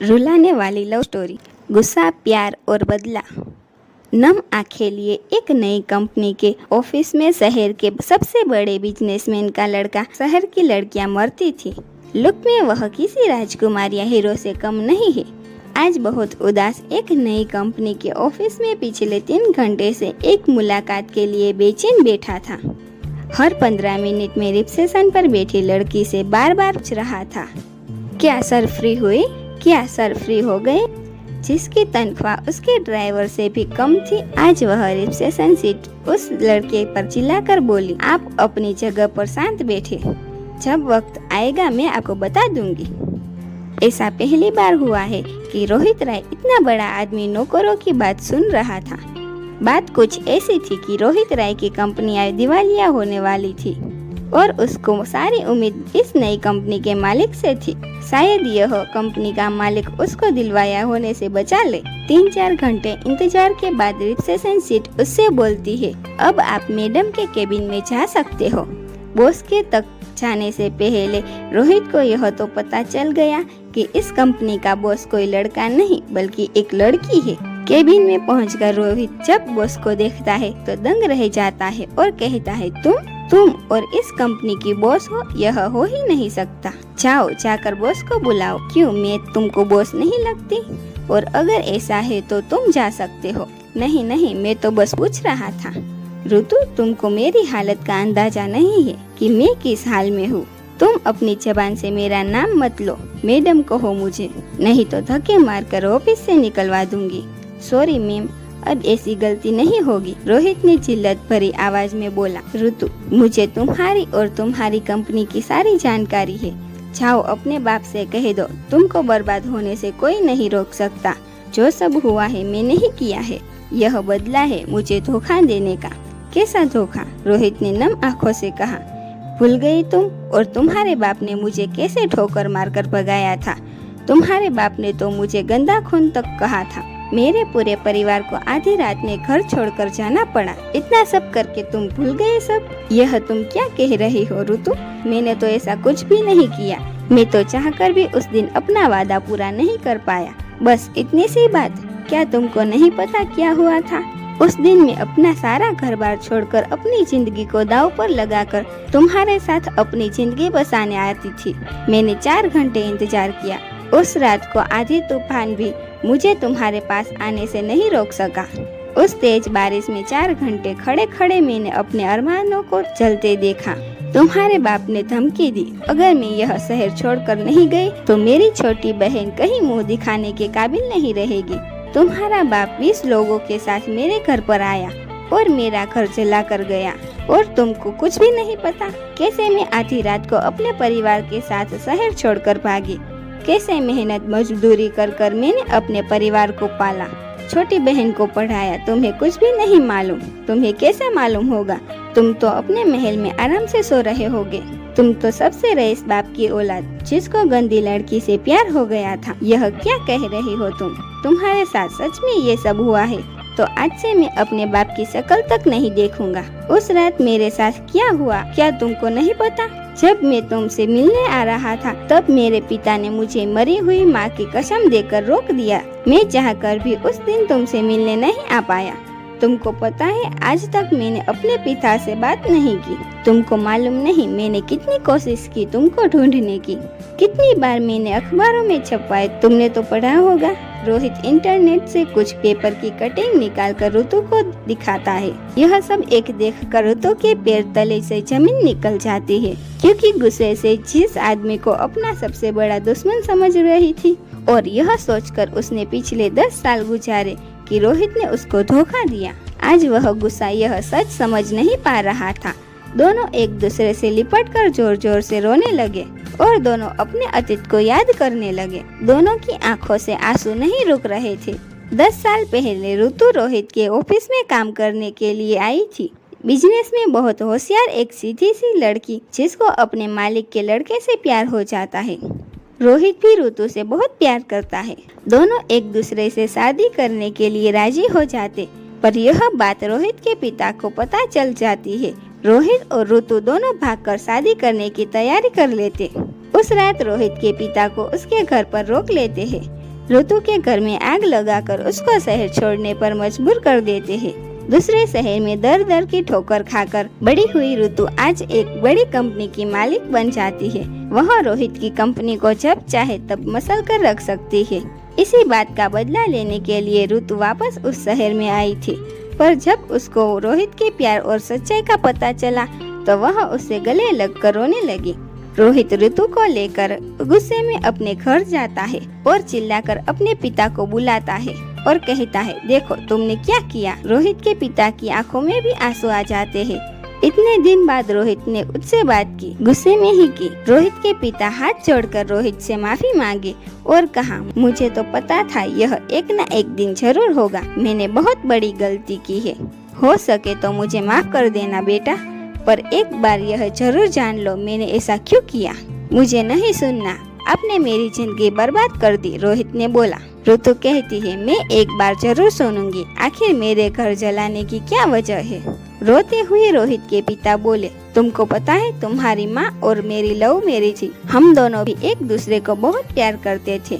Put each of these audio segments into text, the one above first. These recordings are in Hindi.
रुलाने वाली लव स्टोरी, गुस्सा, प्यार और बदला। नम आंखें लिए एक नई कंपनी के ऑफिस में शहर के सबसे बड़े बिजनेसमैन का लड़का शहर की लड़कियां मरती थी। लुक में वह किसी राजकुमार या हीरो से कम नहीं है। आज बहुत उदास एक नई कंपनी के ऑफिस में पिछले 3 घंटे से एक मुलाकात के लिए बेचैन बैठा था। हर 15 मिनट में रिसेप्शन पर बैठी लड़की से बार बार पूछ रहा था, क्या सर फ्री हुई, क्या सर फ्री हो गए। जिसकी तनख्वाह उसके ड्राइवर से भी कम थी, आज वह रिसेप्शन सीट उस लड़के पर चिल्लाकर बोली, आप अपनी जगह पर शांत बैठे, जब वक्त आएगा मैं आपको बता दूंगी। ऐसा पहली बार हुआ है कि रोहित राय इतना बड़ा आदमी नौकरों की बात सुन रहा था। बात कुछ ऐसी थी कि रोहित राय की कंपनी आज दिवालिया होने वाली थी और उसको सारी उम्मीद इस नई कंपनी के मालिक से थी। शायद यह कंपनी का मालिक उसको दिलवाया होने से बचा ले। 3-4 घंटे इंतजार के बाद रिसेप्शन सीट उससे बोलती है, अब आप मैडम के केबिन में जा सकते हो। बॉस के तक जाने से पहले रोहित को यह तो पता चल गया कि इस कंपनी का बॉस कोई लड़का नहीं बल्कि एक लड़की है। केबिन में पहुंचकर रोहित जब बॉस को देखता है तो दंग रह जाता है और कहता है, तुम और इस कंपनी की बॉस हो, यह हो ही नहीं सकता। जाओ, जाकर बॉस को बुलाओ। क्यों, मैं तुमको बॉस नहीं लगती? और अगर ऐसा है तो तुम जा सकते हो। नहीं नहीं, मैं तो बस पूछ रहा था। ऋतु, तुमको मेरी हालत का अंदाजा नहीं है कि मैं किस हाल में हूँ। तुम अपनी जबान से मेरा नाम मत लो, मैडम कहो मुझे, नहीं तो धक्के मारकर ऑफिस से निकलवा दूंगी। सॉरी मैम, अब ऐसी गलती नहीं होगी, रोहित ने जिल्लत भरी आवाज में बोला। ऋतु, मुझे तुम्हारी और तुम्हारी कंपनी की सारी जानकारी है। जाओ अपने बाप से कह दो, तुमको बर्बाद होने से कोई नहीं रोक सकता। जो सब हुआ है मैंने ही किया है, यह बदला है मुझे धोखा देने का। कैसा धोखा? रोहित ने नम आंखों से कहा। भूल गई तुम? और तुम्हारे बाप ने मुझे कैसे ठोकर मारकर भगाया था? तुम्हारे बाप ने तो मुझे गंदा खून तक कहा था। मेरे पूरे परिवार को आधी रात में घर छोड़कर जाना पड़ा। इतना सब करके तुम भूल गए सब? यह तुम क्या कह रही हो ऋतु? मैंने तो ऐसा कुछ भी नहीं किया। मैं तो चाहकर भी उस दिन अपना वादा पूरा नहीं कर पाया। बस इतनी सी बात। क्या तुमको नहीं पता क्या हुआ था? उस दिन मैं अपना सारा घर बार छोड़कर अपनी जिंदगी को दांव पर लगाकर तुम्हारे साथ अपनी जिंदगी बसाने आती थी। मैंने 4 घंटे इंतजार किया। उस रात को आधी तूफान भी मुझे तुम्हारे पास आने से नहीं रोक सका। उस तेज बारिश में 4 घंटे खड़े खड़े मैंने अपने अरमानों को जलते देखा। तुम्हारे बाप ने धमकी दी, अगर मैं यह शहर छोड़कर नहीं गई तो मेरी छोटी बहन कहीं मुंह दिखाने के काबिल नहीं रहेगी। तुम्हारा बाप 20 लोगों के साथ मेरे घर पर आया और मेरा घर जला कर गया और तुमको कुछ भी नहीं पता। कैसे मैं आधी रात को अपने परिवार के साथ शहर छोड़कर भागी। कैसे मेहनत मजदूरी कर कर मैंने अपने परिवार को पाला, छोटी बहन को पढ़ाया। तुम्हें कुछ भी नहीं मालूम। तुम्हें कैसे मालूम होगा? तुम तो अपने महल में आराम से सो रहे होगे। तुम तो सबसे रईस बाप की औलाद, जिसको गंदी लड़की से प्यार हो गया था। यह क्या कह रही हो तुम? तुम्हारे साथ सच में ये सब हुआ है तो आज से मैं अपने बाप की शक्ल तक नहीं देखूंगा। उस रात मेरे साथ क्या हुआ क्या तुमको नहीं पता? जब मैं तुमसे मिलने आ रहा था तब मेरे पिता ने मुझे मरी हुई माँ की कसम देकर रोक दिया। मैं चाहकर भी उस दिन तुमसे मिलने नहीं आ पाया। तुमको पता है, आज तक मैंने अपने पिता से बात नहीं की। तुमको मालूम नहीं मैंने कितनी कोशिश की तुमको ढूंढने की, कितनी बार मैंने अखबारों में छपवाए, तुमने तो पढ़ा होगा। रोहित इंटरनेट से कुछ पेपर की कटिंग निकालकर ऋतु को दिखाता है। यह सब एक देखकर ऋतु के पैर तले से जमीन निकल जाती है, क्योंकि गुस्से से जिस आदमी को अपना सबसे बड़ा दुश्मन समझ रही थी और यह सोचकर उसने पिछले 10 साल गुजारे कि रोहित ने उसको धोखा दिया, आज वह गुस्सा यह सच समझ नहीं पा रहा था। दोनों एक दूसरे से लिपटकर जोर जोर से रोने लगे और दोनों अपने अतीत को याद करने लगे। दोनों की आंखों से आंसू नहीं रुक रहे थे। 10 साल पहले ऋतु रोहित के ऑफिस में काम करने के लिए आई थी। बिजनेस में बहुत होशियार एक सीधी सी लड़की, जिसको अपने मालिक के लड़के से प्यार हो जाता है। रोहित भी ऋतु से बहुत प्यार करता है। दोनों एक दूसरे से शादी करने के लिए राजी हो जाते, पर यह बात रोहित के पिता को पता चल जाती है। रोहित और ऋतु दोनों भागकर शादी करने की तैयारी कर लेते। उस रात रोहित के पिता को उसके घर पर रोक लेते हैं। ऋतु के घर में आग लगाकर उसको शहर छोड़ने पर मजबूर कर देते हैं। दूसरे शहर में दर दर की ठोकर खाकर बड़ी हुई ऋतु आज एक बड़ी कंपनी की मालिक बन जाती है। वह रोहित की कंपनी को जब चाहे तब मसल कर रख सकती है। इसी बात का बदला लेने के लिए ऋतु वापस उस शहर में आई थी, पर जब उसको रोहित के प्यार और सच्चाई का पता चला तो वह उससे गले लगकर रोने लगी। रोहित ऋतु को लेकर गुस्से में अपने घर जाता है और चिल्लाकर अपने पिता को बुलाता है और कहता है, देखो तुमने क्या किया। रोहित के पिता की आंखों में भी आंसू आ जाते हैं। इतने दिन बाद रोहित ने उससे बात की, गुस्से में ही की। रोहित के पिता हाथ जोड़कर रोहित से माफी मांगे और कहा, मुझे तो पता था यह एक न एक दिन जरूर होगा। मैंने बहुत बड़ी गलती की है। हो सके तो मुझे माफ कर देना बेटा, पर एक बार यह जरूर जान लो मैंने ऐसा क्यों किया। मुझे नहीं सुनना, आपने मेरी जिंदगी बर्बाद कर दी, रोहित ने बोला। ऋतु कहती है, मैं एक बार जरूर सुनूंगी, आखिर मेरे घर जलाने की क्या वजह है। रोते हुए रोहित के पिता बोले, तुमको पता है तुम्हारी माँ और मेरी लव मैरिज थी। हम दोनों भी एक दूसरे को बहुत प्यार करते थे।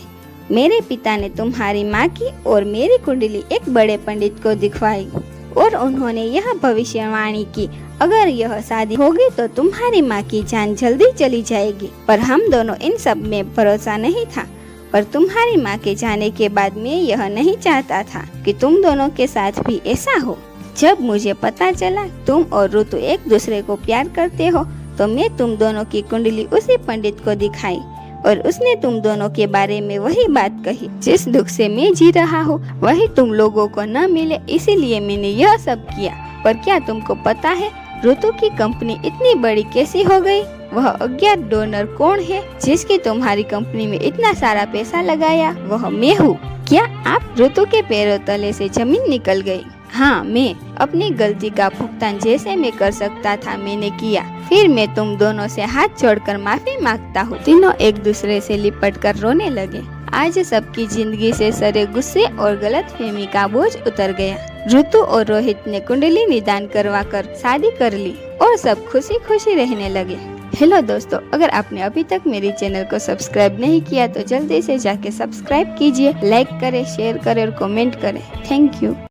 मेरे पिता ने तुम्हारी माँ की और मेरी कुंडली एक बड़े पंडित को दिखवाई और उन्होंने यह भविष्यवाणी की, अगर यह शादी होगी तो तुम्हारी माँ की जान जल्दी चली जाएगी। पर हम दोनों इन सब में भरोसा नहीं था। पर तुम्हारी माँ के जाने के बाद मैं यह नहीं चाहता था कि तुम दोनों के साथ भी ऐसा हो। जब मुझे पता चला तुम और ऋतु एक दूसरे को प्यार करते हो तो मैं तुम दोनों की कुंडली उसी पंडित को दिखाई और उसने तुम दोनों के बारे में वही बात कही। जिस दुख से मैं जी रहा हूँ वही तुम लोगों को न मिले, इसीलिए मैंने यह सब किया। पर क्या तुमको पता है ऋतु की कंपनी इतनी बड़ी कैसी हो गई? वह अज्ञात डोनर कौन है जिसकी तुम्हारी कंपनी में इतना सारा पैसा लगाया? वह मैं हूँ। क्या आप? ऋतु के पैरों तले से जमीन निकल गई। हाँ, मैं अपनी गलती का भुगतान जैसे मैं कर सकता था मैंने किया। फिर मैं तुम दोनों से हाथ जोड़कर माफी मांगता हूँ। तीनों एक दूसरे से लिपट कर रोने लगे। आज सबकी जिंदगी से सारे गुस्से और गलतफहमी का बोझ उतर गया। ऋतु और रोहित ने कुंडली निदान करवाकर शादी कर ली और सब खुशी खुशी रहने लगे। हेलो दोस्तों, अगर आपने अभी तक मेरे चैनल को सब्सक्राइब नहीं किया तो जल्दी से जाके सब्सक्राइब कीजिए, लाइक करें, शेयर करें और कमेंट करें। Thank you.